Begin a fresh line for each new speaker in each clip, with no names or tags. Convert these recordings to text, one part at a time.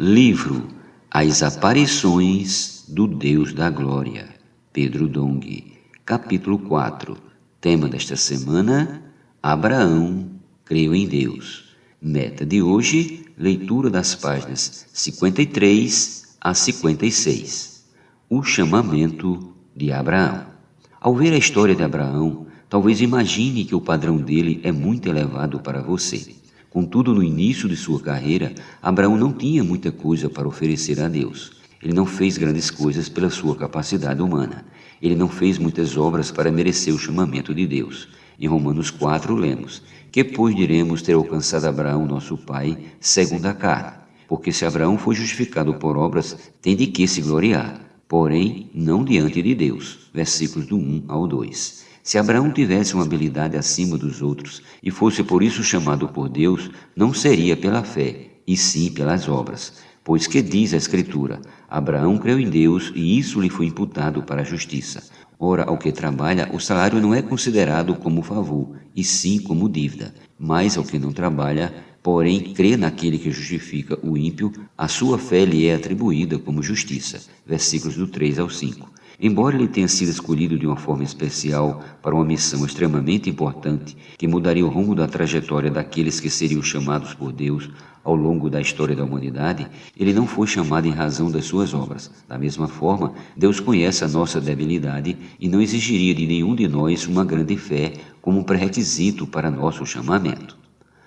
Livro As Aparições do Deus da Glória, Pedro Dong, capítulo 4. Tema desta semana: Abraão creu em Deus. Meta de hoje: leitura das páginas 53 a 56. O chamamento de Abraão. Ao ver a história de Abraão, talvez imagine que o padrão dele é muito elevado para você. Contudo, no início de sua carreira, Abraão não tinha muita coisa para oferecer a Deus. Ele não fez grandes coisas pela sua capacidade humana. Ele não fez muitas obras para merecer o chamamento de Deus. Em Romanos 4 lemos: que pois diremos ter alcançado Abraão nosso pai segundo a carne? Porque se Abraão foi justificado por obras, tem de que se gloriar, porém não diante de Deus. Versículos do 1 ao 2. Se Abraão tivesse uma habilidade acima dos outros e fosse por isso chamado por Deus, não seria pela fé, e sim pelas obras. Pois que diz a Escritura: Abraão creu em Deus e isso lhe foi imputado para a justiça. Ora, ao que trabalha, o salário não é considerado como favor, e sim como dívida. Mas ao que não trabalha, porém crê naquele que justifica o ímpio, a sua fé lhe é atribuída como justiça. Versículos do 3 ao 5. Embora ele tenha sido escolhido de uma forma especial para uma missão extremamente importante, que mudaria o rumo da trajetória daqueles que seriam chamados por Deus ao longo da história da humanidade, ele não foi chamado em razão das suas obras. Da mesma forma, Deus conhece a nossa debilidade e não exigiria de nenhum de nós uma grande fé como um pré-requisito para nosso chamamento.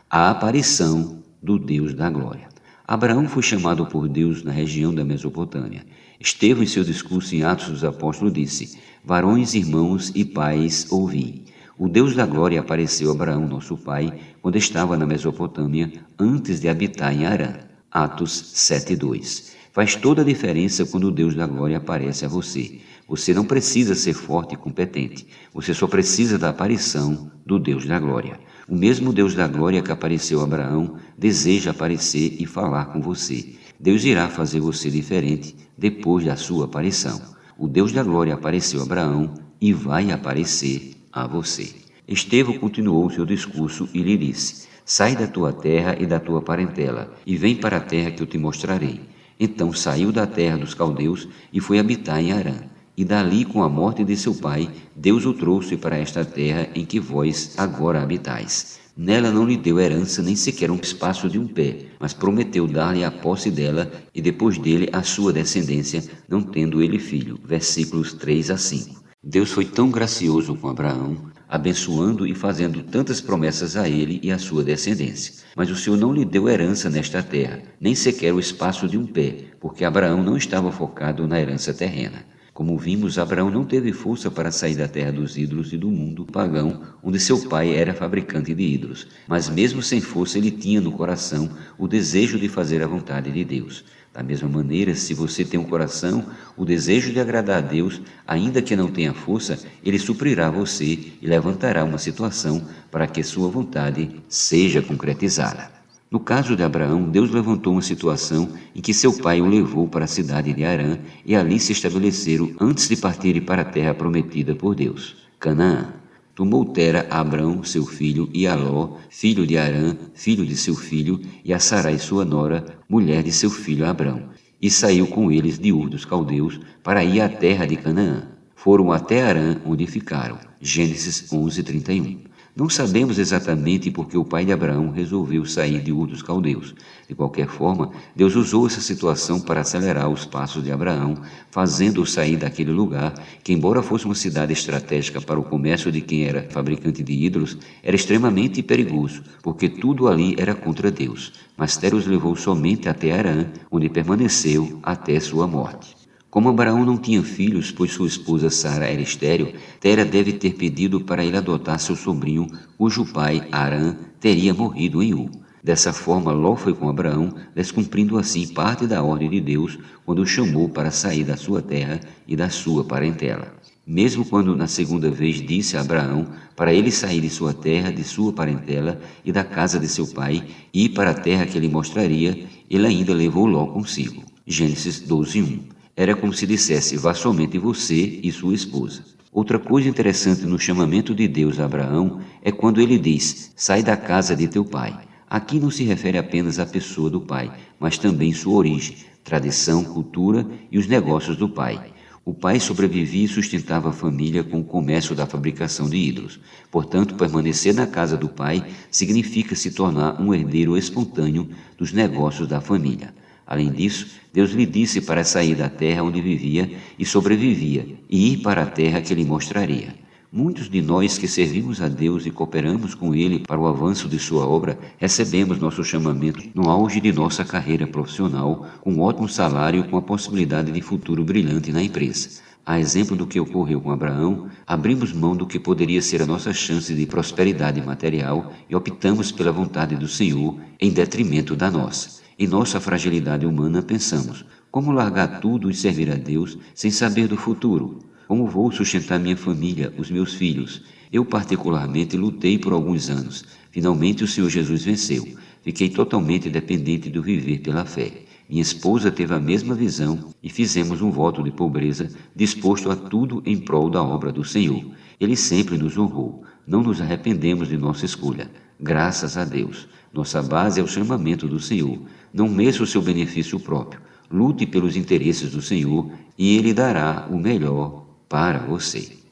A aparição do Deus da Glória. Abraão foi chamado por Deus na região da Mesopotâmia. Estevão, em seu discurso em Atos dos Apóstolos, disse: varões, irmãos e pais, ouvi. O Deus da Glória apareceu a Abraão, nosso pai, quando estava na Mesopotâmia, antes de habitar em Harã. Atos 7:2. Faz toda a diferença quando o Deus da Glória aparece a você. Você não precisa ser forte e competente. Você só precisa da aparição do Deus da Glória. O mesmo Deus da Glória que apareceu a Abraão deseja aparecer e falar com você. Deus irá fazer você diferente depois da sua aparição. O Deus da Glória apareceu a Abraão e vai aparecer a você. Estevão continuou seu discurso e lhe disse: sai da tua terra e da tua parentela, e vem para a terra que eu te mostrarei. Então saiu da terra dos caldeus e foi habitar em Harã. E dali, com a morte de seu pai, Deus o trouxe para esta terra em que vós agora habitais. Nela não lhe deu herança nem sequer um espaço de um pé, mas prometeu dar-lhe a posse dela e depois dele a sua descendência, não tendo ele filho. Versículos 3 a 5. Deus foi tão gracioso com Abraão, abençoando e fazendo tantas promessas a ele e à sua descendência. Mas o Senhor não lhe deu herança nesta terra, nem sequer o espaço de um pé, porque Abraão não estava focado na herança terrena. Como vimos, Abraão não teve força para sair da terra dos ídolos e do mundo pagão, onde seu pai era fabricante de ídolos. Mas mesmo sem força, ele tinha no coração o desejo de fazer a vontade de Deus. Da mesma maneira, se você tem um coração, o desejo de agradar a Deus, ainda que não tenha força, ele suprirá você e levantará uma situação para que sua vontade seja concretizada. No caso de Abraão, Deus levantou uma situação em que seu pai o levou para a cidade de Harã e ali se estabeleceram antes de partirem para a terra prometida por Deus, Canaã. Tomou Tera a Abrão, seu filho, e a Ló, filho de Harã, filho de seu filho, e a Sarai, sua nora, mulher de seu filho Abrão, e saiu com eles de Ur dos Caldeus para ir à terra de Canaã. Foram até Harã, onde ficaram. Gênesis 11:31. Não sabemos exatamente por que o pai de Abraão resolveu sair de Ur dos Caldeus. De qualquer forma, Deus usou essa situação para acelerar os passos de Abraão, fazendo-o sair daquele lugar, que embora fosse uma cidade estratégica para o comércio de quem era fabricante de ídolos, era extremamente perigoso, porque tudo ali era contra Deus. Mas Tera os levou somente até Harã, onde permaneceu até sua morte. Como Abraão não tinha filhos, pois sua esposa Sara era estéril, Tera deve ter pedido para ele adotar seu sobrinho, cujo pai, Harã, teria morrido em Ur. Dessa forma, Ló foi com Abraão, descumprindo assim parte da ordem de Deus, quando o chamou para sair da sua terra e da sua parentela. Mesmo quando na segunda vez disse a Abraão para ele sair de sua terra, de sua parentela e da casa de seu pai, e ir para a terra que ele mostraria, ele ainda levou Ló consigo. Gênesis 12:1. Era como se dissesse: vá somente você e sua esposa. Outra coisa interessante no chamamento de Deus a Abraão é quando ele diz: sai da casa de teu pai. Aqui não se refere apenas à pessoa do pai, mas também sua origem, tradição, cultura e os negócios do pai. O pai sobrevivia e sustentava a família com o comércio da fabricação de ídolos. Portanto, permanecer na casa do pai significa se tornar um herdeiro espontâneo dos negócios da família. Além disso, Deus lhe disse para sair da terra onde vivia e sobrevivia e ir para a terra que lhe mostraria. Muitos de nós que servimos a Deus e cooperamos com Ele para o avanço de sua obra, recebemos nosso chamamento no auge de nossa carreira profissional, com um ótimo salário e com a possibilidade de futuro brilhante na empresa. A exemplo do que ocorreu com Abraão, abrimos mão do que poderia ser a nossa chance de prosperidade material e optamos pela vontade do Senhor em detrimento da nossa. Em nossa fragilidade humana, pensamos: como largar tudo e servir a Deus sem saber do futuro? Como vou sustentar minha família, os meus filhos? Eu particularmente lutei por alguns anos. Finalmente o Senhor Jesus venceu. Fiquei totalmente dependente do viver pela fé. Minha esposa teve a mesma visão e fizemos um voto de pobreza, disposto a tudo em prol da obra do Senhor. Ele sempre nos honrou. Não nos arrependemos de nossa escolha. Graças a Deus. Nossa base é o chamamento do Senhor. Não meça o seu benefício próprio. Lute pelos interesses do Senhor e Ele dará o melhor para você.